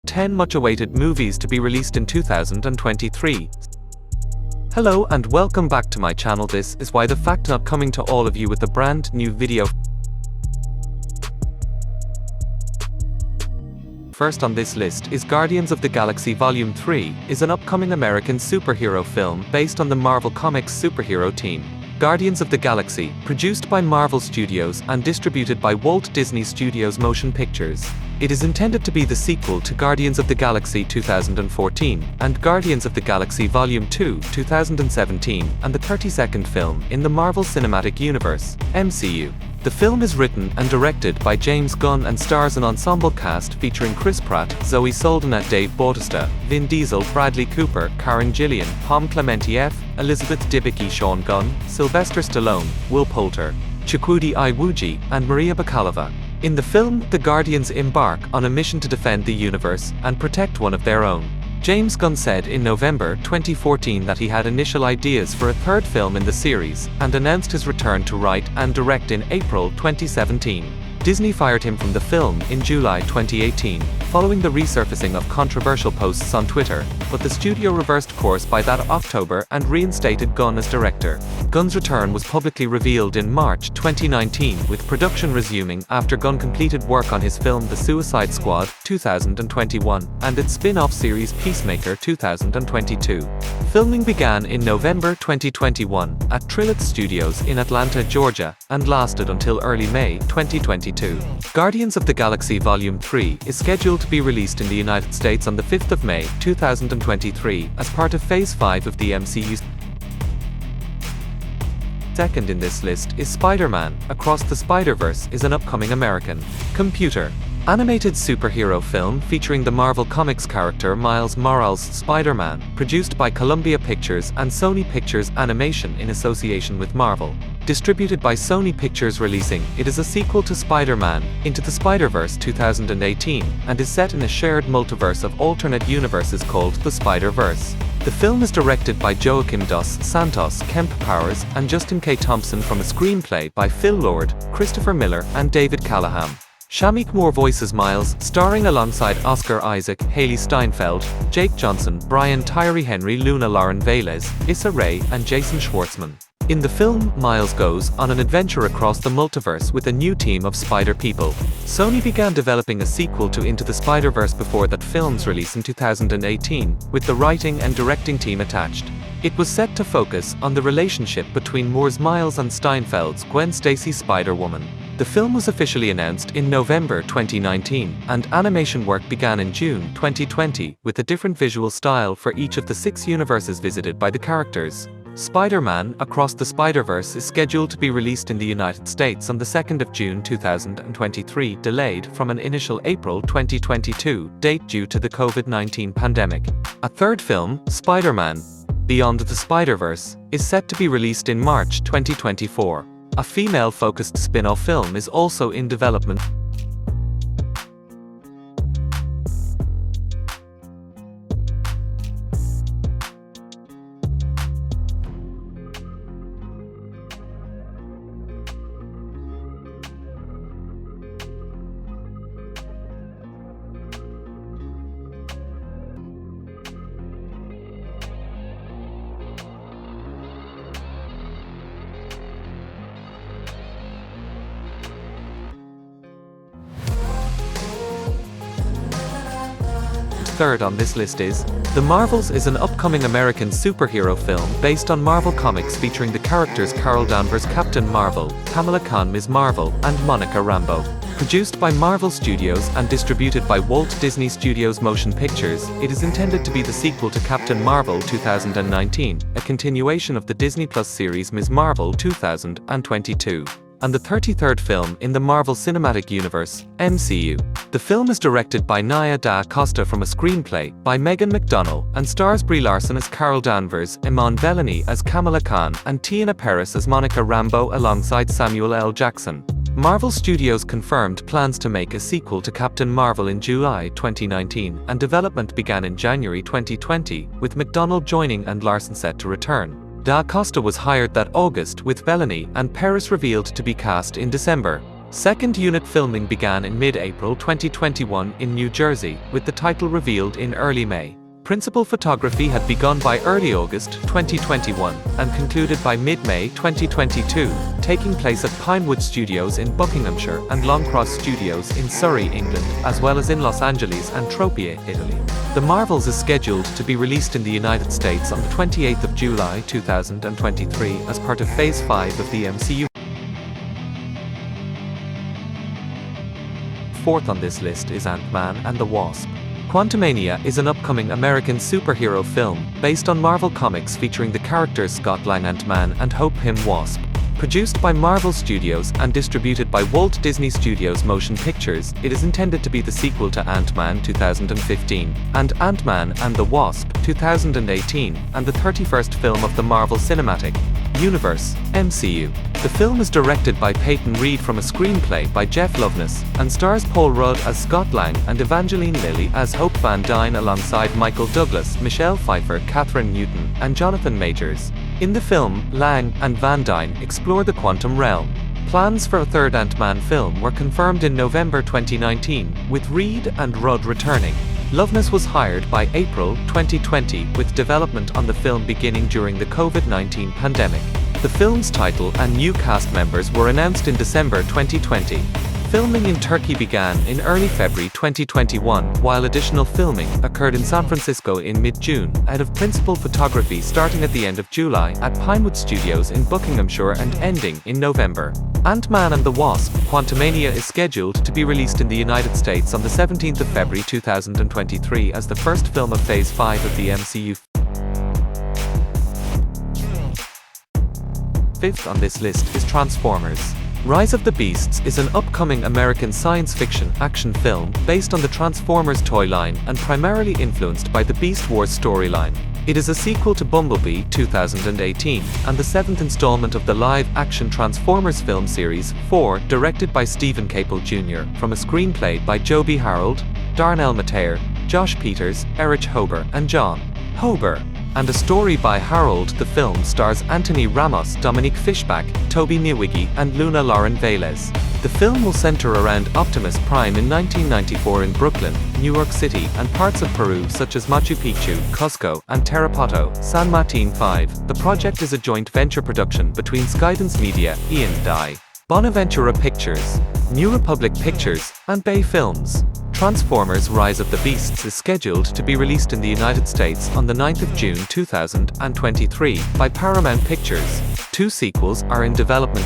10 much-awaited movies to be released in 2023. Hello and welcome back to my channel. This is Why the Fact Not coming to all of you with a brand new video. First on this list is Guardians of the Galaxy Volume 3, is an upcoming American superhero film based on the Marvel Comics superhero team. Guardians of the Galaxy, produced by Marvel Studios and distributed by Walt Disney Studios Motion Pictures. It is intended to be the sequel to Guardians of the Galaxy 2014 and Guardians of the Galaxy Volume 2 2017 and the 32nd film in the Marvel Cinematic Universe, MCU. The film is written and directed by James Gunn and stars an ensemble cast featuring Chris Pratt, Zoe Saldana, Dave Bautista, Vin Diesel, Bradley Cooper, Karen Gillian, Pom Clemente-F, Elizabeth Debicki, Sean Gunn, Sylvester Stallone, Will Poulter, Chukwudi Iwuji, and Maria Bakalova. In the film, the Guardians embark on a mission to defend the universe and protect one of their own. James Gunn said in November 2014 that he had initial ideas for a third film in the series, and announced his return to write and direct in April 2017. Disney fired him from the film in July 2018, following the resurfacing of controversial posts on Twitter, but the studio reversed course by that October and reinstated Gunn as director. Gunn's return was publicly revealed in March 2019, with production resuming after Gunn completed work on his film The Suicide Squad 2021 and its spin-off series Peacemaker 2022. Filming began in November 2021 at Trilith Studios in Atlanta, Georgia, and lasted until early May 2022. Guardians of the Galaxy Volume 3 is scheduled to be released in the United States on the 5th of May 2023 as part of Phase 5 of the MCU. Second in this list is Spiderman, Across the Spiderverse is an upcoming American computer animated superhero film featuring the Marvel Comics character Miles Morales' Spider-Man, produced by Columbia Pictures and Sony Pictures Animation in association with Marvel. Distributed by Sony Pictures Releasing, it is a sequel to Spider-Man, Into the Spiderverse 2018, and is set in a shared multiverse of alternate universes called the Spiderverse. The film is directed by Joaquim dos Santos, Kemp Powers, and Justin K. Thompson from a screenplay by Phil Lord, Christopher Miller, and David Callahan. Shamik Moore voices Miles, starring alongside Oscar Isaac, Haley Steinfeld, Jake Johnson, Brian Tyree Henry, Luna Lauren Velez, Issa Rae, and Jason Schwartzman. In the film, Miles goes on an adventure across the multiverse with a new team of spider people. Sony began developing a sequel to Into the Spiderverse before that film's release in 2018, with the writing and directing team attached. It was set to focus on the relationship between Moore's Miles and Steinfeld's Gwen Stacy Spider-Woman. The film was officially announced in November 2019, and animation work began in June 2020, with a different visual style for each of the 6 universes visited by the characters. Spider-Man, Across the Spiderverse is scheduled to be released in the United States on the 2nd of June 2023, delayed from an initial April 2022 date due to the COVID-19 pandemic. A third film, Spider-Man, Beyond the Spiderverse, is set to be released in March 2024. A female-focused spin-off film is also in development. Third on this list is The Marvels is an upcoming American superhero film based on Marvel Comics featuring the characters Carol Danvers Captain Marvel, Kamala Khan Ms. Marvel, and Monica Rambeau. Produced by Marvel Studios and distributed by Walt Disney Studios Motion Pictures, it is intended to be the sequel to Captain Marvel 2019, a continuation of the Disney Plus series Ms. Marvel 2022. And the 33rd film in the Marvel Cinematic Universe, MCU. The film is directed by Nia Da Costa from a screenplay by Megan McDonnell and stars Brie Larson as Carol Danvers, Iman Vellani as Kamala Khan, and Tiana Paris as Monica Rambeau alongside Samuel L. Jackson. Marvel Studios confirmed plans to make a sequel to Captain Marvel in July 2019, and development began in January 2020, with McDonnell joining and Larson set to return. Da Costa was hired that August, with Vellani and Paris revealed to be cast in December. Second unit filming began in mid-April 2021 in New Jersey, with the title revealed in early May. Principal photography had begun by early August 2021 and concluded by mid-May 2022, taking place at Pinewood Studios in Buckinghamshire and Longcross Studios in Surrey, England, as well as in Los Angeles and Tropea, Italy. The Marvels is scheduled to be released in the United States on the 28th of July 2023 as part of Phase 5 of the MCU. Fourth on this list is Ant-Man and the Wasp. Quantumania is an upcoming American superhero film based on Marvel Comics featuring the characters Scott Lang Ant-Man and Hope Pym Wasp. Produced by Marvel Studios and distributed by Walt Disney Studios Motion Pictures, it is intended to be the sequel to Ant-Man 2015 and Ant-Man and the Wasp 2018 and the 31st film of the Marvel Cinematic Universe, MCU. The film is directed by Peyton Reed from a screenplay by Jeff Loveness, and stars Paul Rudd as Scott Lang and Evangeline Lilly as Hope Van Dyne alongside Michael Douglas, Michelle Pfeiffer, Catherine Newton, and Jonathan Majors. In the film, Lang and Van Dyne explore the quantum realm. Plans for a third Ant-Man film were confirmed in November 2019, with Reed and Rudd returning. Loveness was hired by April 2020, with development on the film beginning during the COVID-19 pandemic. The film's title and new cast members were announced in December 2020. Filming in Turkey began in early February 2021, while additional filming occurred in San Francisco in mid-June, ahead of principal photography starting at the end of July at Pinewood Studios in Buckinghamshire and ending in November. Ant-Man and the Wasp: Quantumania is scheduled to be released in the United States on the 17th of February 2023 as the first film of Phase 5 of the MCU. Fifth on this list is Transformers. Rise of the Beasts is an upcoming American science fiction action film based on the Transformers toy line and primarily influenced by the Beast Wars storyline. It is a sequel to Bumblebee 2018 and the seventh installment of the live-action Transformers film series 4, directed by Stephen Caple Jr. from a screenplay by Joby Harold, Darnell Mateer, Josh Peters, Erich Hober, and John Hober, and a story by Harold. The film stars Anthony Ramos, Dominique Fishback, Toby Newiggy, and Luna Lauren Velez. The film will center around Optimus Prime in 1994 in Brooklyn, New York City, and parts of Peru such as Machu Picchu, Cusco, and Tarapoto, San Martin 5. The project is a joint venture production between Skydance Media, Ian Dye, Bonaventura Pictures, New Republic Pictures, and Bay Films. Transformers: Rise of the Beasts is scheduled to be released in the United States on the 9th of June 2023 by Paramount Pictures. Two sequels are in development.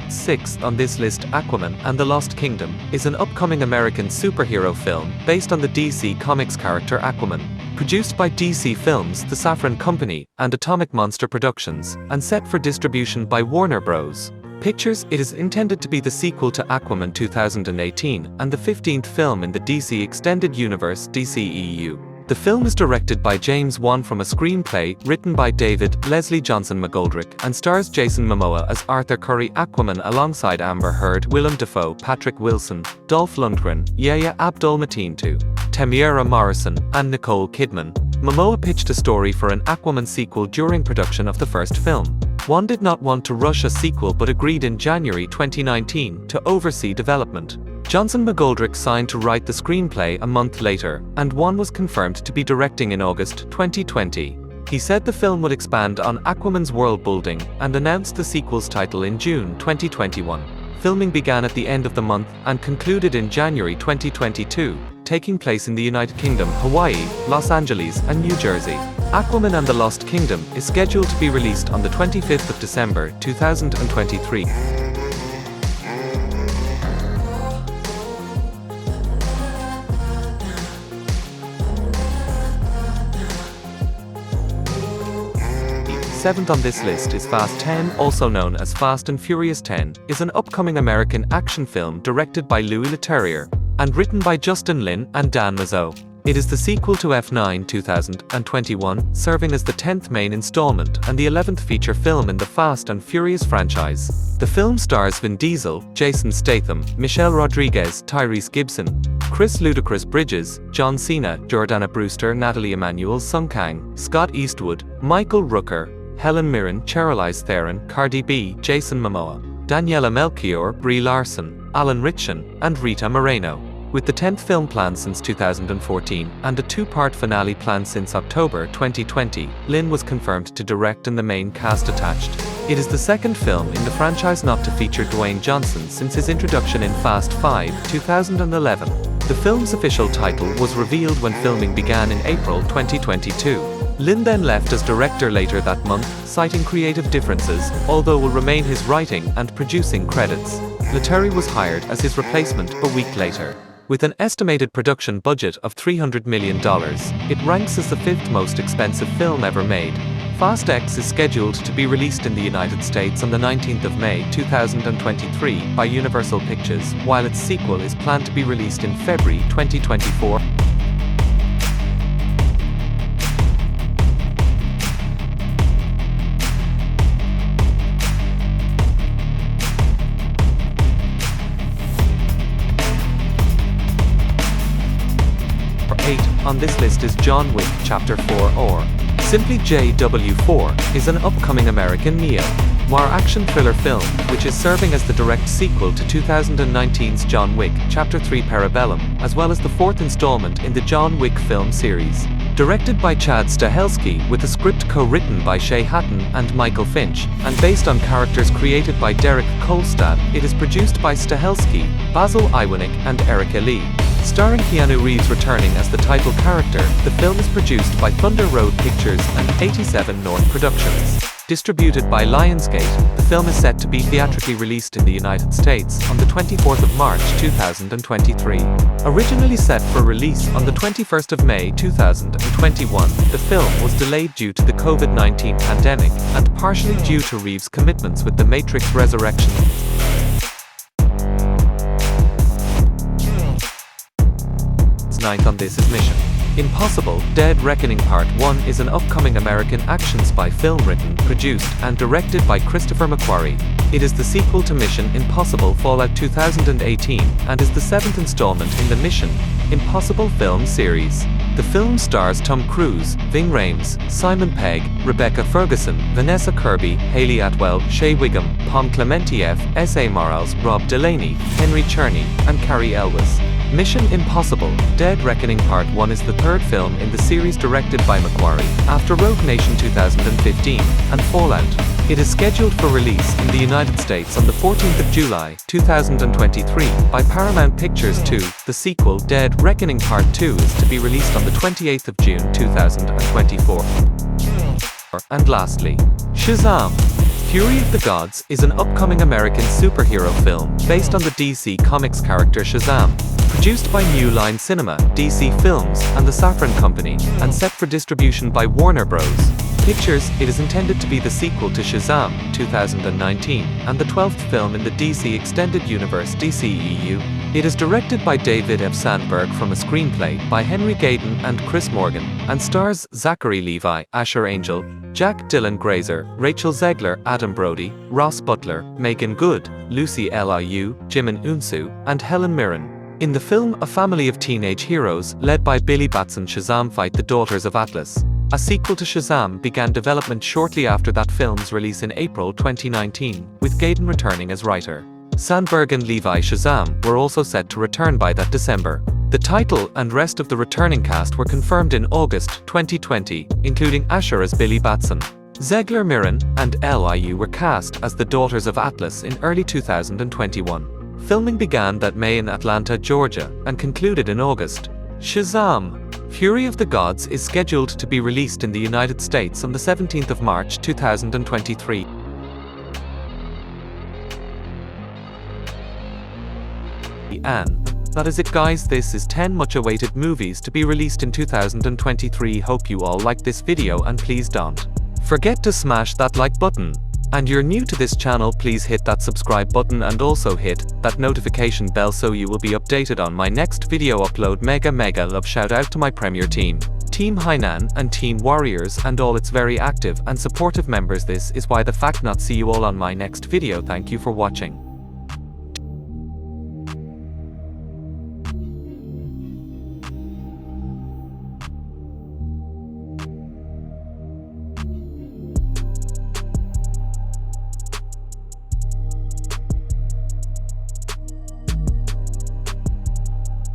Sixth on this list, Aquaman and the Lost Kingdom is an upcoming American superhero film based on the DC Comics character Aquaman. Produced by DC Films, The Safran Company, and Atomic Monster Productions, and set for distribution by Warner Bros. Pictures, it is intended to be the sequel to Aquaman 2018 and the 15th film in the DC Extended Universe (DCEU). The film is directed by James Wan from a screenplay written by David Leslie Johnson McGoldrick and stars Jason Momoa as Arthur Curry Aquaman alongside Amber Heard, Willem Dafoe, Patrick Wilson, Dolph Lundgren, Yahya Abdul-Mateen II, Temuera Morrison, and Nicole Kidman. Momoa pitched a story for an Aquaman sequel during production of the first film. Wan did not want to rush a sequel but agreed in January 2019 to oversee development. Johnson McGoldrick signed to write the screenplay a month later, and Wan was confirmed to be directing in August 2020. He said the film would expand on Aquaman's world building and announced the sequel's title in June 2021. Filming began at the end of the month and concluded in January 2022, taking place in the United Kingdom, Hawaii, Los Angeles, and New Jersey. Aquaman and the Lost Kingdom is scheduled to be released on the 25th of December 2023. Seventh on this list is Fast 10, also known as Fast and Furious 10, is an upcoming American action film directed by Louis Leterrier and written by Justin Lin and Dan Mazeau. It is the sequel to F9 2021, serving as the 10th main installment and the 11th feature film in the Fast and Furious franchise. The film stars Vin Diesel, Jason Statham, Michelle Rodriguez, Tyrese Gibson, Chris Ludacris Bridges, John Cena, Jordana Brewster, Natalie Emmanuel, Sung Kang, Scott Eastwood, Michael Rooker, Helen Mirren, Charlize Theron, Cardi B, Jason Momoa, Daniela Melchior, Brie Larson, Alan Ritchson, and Rita Moreno. With the 10th film planned since 2014 and a two-part finale planned since October 2020, Lin was confirmed to direct and the main cast attached. It is the second film in the franchise not to feature Dwayne Johnson since his introduction in Fast 5, 2011. The film's official title was revealed when filming began in April 2022. Lin then left as director later that month, citing creative differences, although will remain his writing and producing credits. Lettery was hired as his replacement a week later. With an estimated production budget of $300 million, it ranks as the fifth most expensive film ever made. Fast X is scheduled to be released in the United States on the 19th of May 2023 by Universal Pictures, while its sequel is planned to be released in February 2024. On this list is John Wick Chapter 4 or simply JW4 is an upcoming American neo-noir action thriller film, which is serving as the direct sequel to 2019's John Wick Chapter 3 Parabellum, as well as the fourth installment in the John Wick film series. Directed by Chad Stahelski, with a script co-written by Shay Hatton and Michael Finch, and based on characters created by Derek Kolstad, it is produced by Stahelski, Basil Iwanek, and Erica Lee. Starring Keanu Reeves returning as the title character, the film is produced by Thunder Road Pictures and 87 North Productions. Distributed by Lionsgate, the film is set to be theatrically released in the United States on the 24th of March 2023. Originally set for release on the 21st of May 2021, the film was delayed due to the COVID-19 pandemic and partially due to Reeves' commitments with The Matrix Resurrection. Ninth on this is Mission Impossible: Dead Reckoning Part 1 is an upcoming American action spy film written, produced, and directed by Christopher McQuarrie. It is the sequel to Mission Impossible Fallout 2018 and is the seventh installment in the Mission Impossible film series. The film stars Tom Cruise, Ving Rhames, Simon Pegg, Rebecca Ferguson, Vanessa Kirby, Hayley Atwell, Shea Wiggum, Pom Clementieff, S.A. Morales, Rob Delaney, Henry Czerny, and Carrie Elwes. Mission Impossible: Dead Reckoning Part 1 is the third film in the series directed by McQuarrie, after Rogue Nation 2015 and Fallout. It is scheduled for release in the United States on the 14th of July 2023 by Paramount Pictures 2. The sequel, Dead Reckoning Part 2, is to be released on the 28th of June 2024. And lastly, Shazam Fury of the Gods is an upcoming American superhero film based on the DC Comics character Shazam. Produced by New Line Cinema, DC Films, and the Safran Company, and set for distribution by Warner Bros. Pictures, it is intended to be the sequel to Shazam 2019 and the 12th film in the DC Extended Universe DCEU. It is directed by David F. Sandberg from a screenplay by Henry Gayden and Chris Morgan, and stars Zachary Levi, Asher Angel, Jack Dylan Grazer, Rachel Zegler, Adam Brody, Ross Butler, Megan Good, Lucy Liu, Jimin Unsu, and Helen Mirren. In the film, a family of teenage heroes, led by Billy Batson Shazam, fight the Daughters of Atlas. A sequel to Shazam began development shortly after that film's release in April 2019, with Gayden returning as writer. Sandberg and Levi Shazam were also set to return by that December. The title and rest of the returning cast were confirmed in August 2020, including Asher as Billy Batson. Zegler, Mirren, and Liu were cast as the Daughters of Atlas in early 2021. Filming began that May in Atlanta, Georgia, and concluded in August. Shazam! Fury of the Gods is scheduled to be released in the United States on the 17th of March 2023. And that is it, guys. This is 10 much awaited movies to be released in 2023. Hope you all liked this video, and please don't forget to smash that like button. And you're new to this channel, please hit that subscribe button and also hit that notification bell so you will be updated on my next video upload. Mega love shout out to my premier team, Team Hainan and Team Warriors and all its very active and supportive members. This is why the fact not see you all on my next video. Thank you for watching.